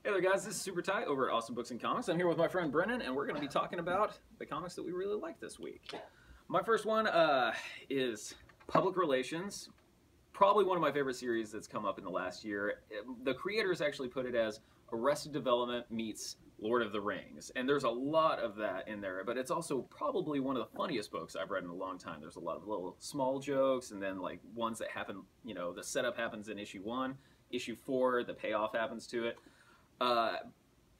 Hey there guys, this is SuperTy over at Awesome Books and Comics. I'm here with my friend Brennen, and we're going to be talking about the comics that we really like this week. My first one is Public Relations. Probably one of my favorite series that's come up in the last year. The creators actually put it as Arrested Development meets Lord of the Rings, and there's a lot of that in there, but it's also probably one of the funniest books I've read in a long time. There's a lot of little small jokes, and then like ones that happen, you know, the setup happens in issue 1, issue 4, the payoff happens to it.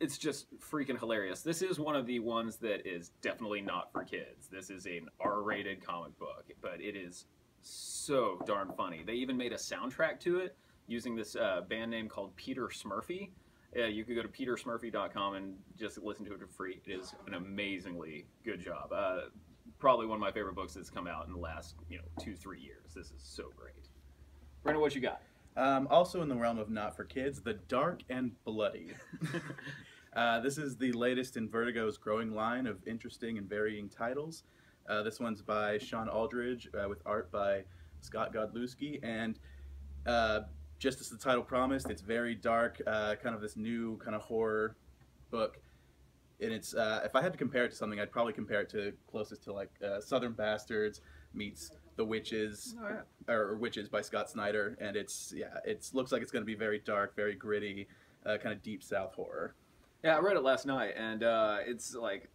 It's just freaking hilarious. This is one of the ones that is definitely not for kids. This is an R-rated comic book, but it is so darn funny. They even made a soundtrack to it using this band name called Peter Smurfy. You could go to petersmurfy.com and just listen to it for free. It is an amazingly good job. Probably one of my favorite books that's come out in the last 2-3 years. This is so great. Brandon, what you got? Also in the realm of not for kids, The Dark and Bloody. This is the latest in Vertigo's growing line of interesting and varying titles. This one's by Sean Aldridge with art by Scott Godlewski, and just as the title promised, it's very dark, kind of this new kind of horror book. And it's if I had to compare it to something, I'd probably compare it to closest to like Southern Bastards meets The Witches, or Witches by Scott Snyder, and it looks like it's going to be very dark, very gritty, kind of deep South horror. Yeah, I read it last night, and it's like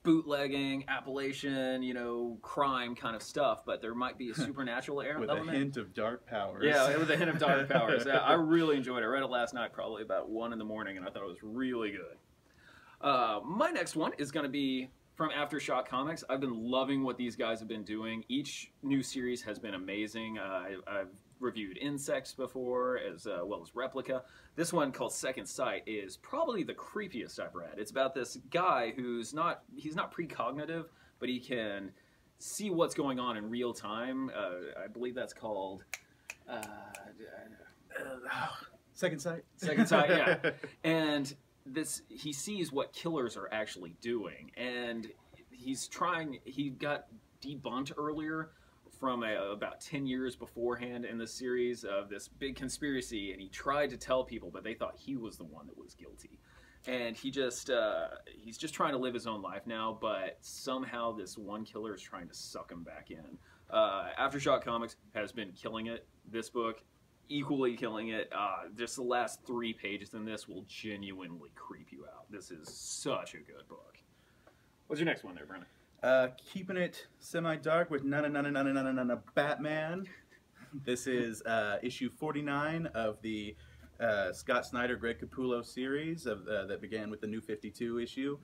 bootlegging, Appalachian, crime kind of stuff, but there might be a supernatural element. With a hint of dark powers. Yeah, with a hint of dark powers. Yeah, I really enjoyed it. I read it last night, probably about 1 in the morning, and I thought it was really good. My next one is going to be from Aftershock Comics. I've been loving what these guys have been doing. Each new series has been amazing. I've reviewed Insects before, as well as Replica. This one, called Second Sight, is probably the creepiest I've read. It's about this guy he's not precognitive, but he can see what's going on in real time. I believe that's called Second Sight. Second Sight, yeah. And he sees what killers are actually doing, and he got debunked earlier from about 10 years beforehand in the series of this big conspiracy, and he tried to tell people, but they thought he was the one that was guilty. And he's just trying to live his own life now, but somehow this one killer is trying to suck him back in. Aftershock Comics has been killing it. This book, equally killing it. Just the last 3 pages in this will genuinely creep you out. This is such a good book. What's your next one there, Brennan? Keeping it semi-dark with nana Batman. This is issue 49 of the Scott Snyder, Greg Capullo series that began with the New 52 issue.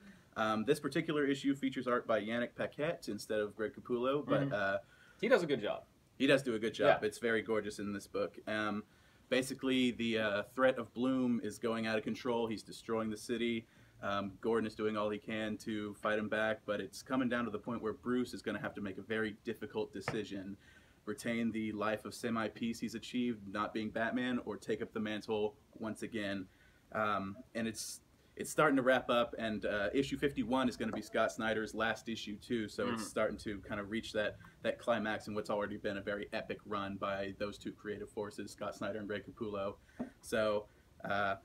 This particular issue features art by Yannick Paquette instead of Greg Capullo, but he does a good job. He does do a good job. Yeah. It's very gorgeous in this book. Basically, the threat of Bloom is going out of control. He's destroying the city. Gordon is doing all he can to fight him back, but it's coming down to the point where Bruce is going to have to make a very difficult decision. Retain the life of semi-peace he's achieved, not being Batman, or take up the mantle once again. And it's starting to wrap up, and issue 51 is going to be Scott Snyder's last issue too, so it's starting to kind of reach that climax in what's already been a very epic run by those two creative forces, Scott Snyder and Greg Capullo. So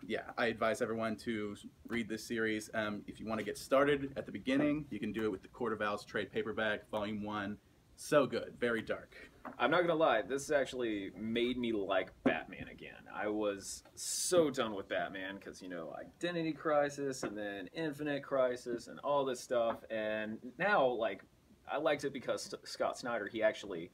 yeah, I advise everyone to read this series. If you want to get started at the beginning, you can do it with the Court of Owls trade paperback, volume 1. So good, very dark. I'm not gonna lie, this actually made me like Batman again. I was so done with Batman because, Identity Crisis and then Infinite Crisis and all this stuff, and now, like, I liked it because Scott Snyder, he actually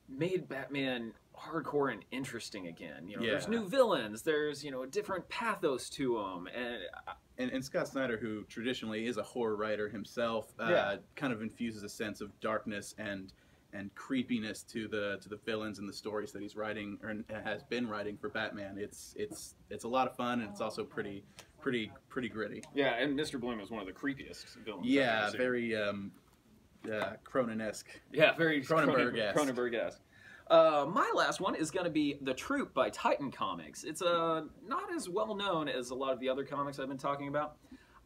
made Batman hardcore and interesting again. There's new villains, there's, a different pathos to them, and Scott Snyder, who traditionally is a horror writer himself, kind of infuses a sense of darkness and creepiness to the villains and the stories that he's writing or has been writing for Batman. It's a lot of fun, and it's also pretty gritty. Yeah, and Mr. Bloom is one of the creepiest villains. Yeah, very Cronin-esque. Yeah, very Cronenberg-esque. Cronenberg-esque. My last one is going to be The Troop by Titan Comics. It's not as well known as a lot of the other comics I've been talking about.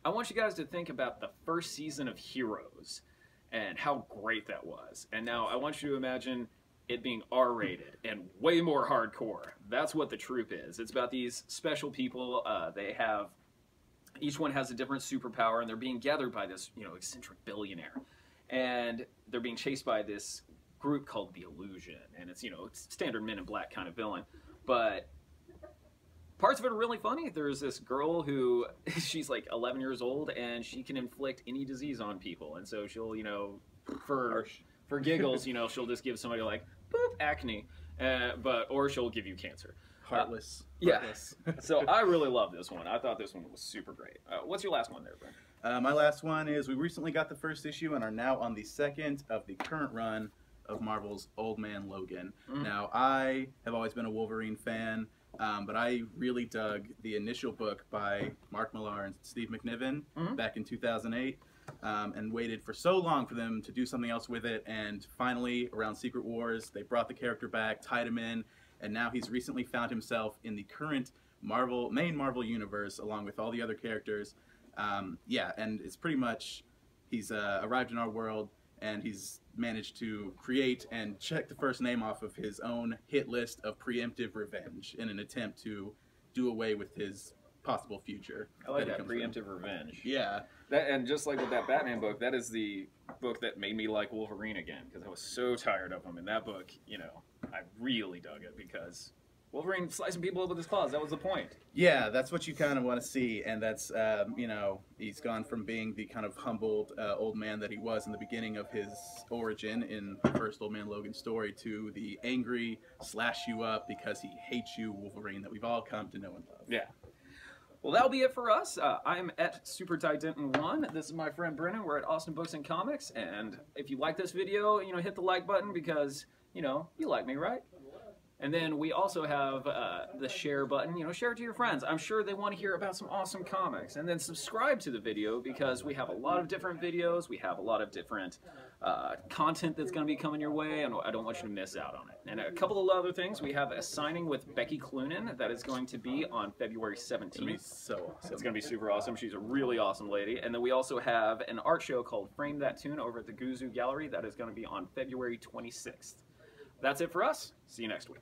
I want you guys to think about the first season of Heroes and how great that was. And now I want you to imagine it being R-rated and way more hardcore. That's what the troop is. It's about these special people. Each one has a different superpower, and they're being gathered by this, eccentric billionaire. And they're being chased by this group called the Illusion. And it's, it's standard Men in Black kind of villain. But parts of it are really funny. There's this girl who, she's like 11 years old, and she can inflict any disease on people. And so she'll, for giggles, she'll just give somebody like, boop, acne. Or she'll give you cancer. Heartless. Heartless. So I really love this one. I thought this one was super great. What's your last one there, Brent? My last one is we recently got the first issue and are now on the second of the current run of Marvel's Old Man Logan. Mm-hmm. Now, I have always been a Wolverine fan, but I really dug the initial book by Mark Millar and Steve McNiven back in 2008. And waited for so long for them to do something else with it, and finally, around Secret Wars, they brought the character back, tied him in, and now he's recently found himself in the current main Marvel universe, along with all the other characters. And it's pretty much, he's arrived in our world, and he's managed to create and check the first name off of his own hit list of preemptive revenge in an attempt to do away with his possible future. I like that, preemptive revenge. Yeah. And just like with that Batman book, that is the book that made me like Wolverine again, because I was so tired of him. In that book, I really dug it, because Wolverine slicing people up with his claws, that was the point. Yeah, that's what you kind of want to see, and that's, he's gone from being the kind of humbled old man that he was in the beginning of his origin in the first Old Man Logan story to the angry, slash you up because he hates you Wolverine that we've all come to know and love. Yeah. Well, that'll be it for us. I'm at SuperTy Denton1. This is my friend Brennen. We're at Austin Books and Comics. And if you like this video, hit the like button because, you like me, right? And then we also have the share button. Share it to your friends. I'm sure they want to hear about some awesome comics. And then subscribe to the video because we have a lot of different videos. We have a lot of different content that's going to be coming your way, and I don't want you to miss out on it. And a couple of other things. We have a signing with Becky Cloonan that is going to be on February 17th. It's going to be so awesome. It's going to be super awesome. She's a really awesome lady. And then we also have an art show called Frame That Tune over at the Guzu Gallery that is going to be on February 26th. That's it for us. See you next week.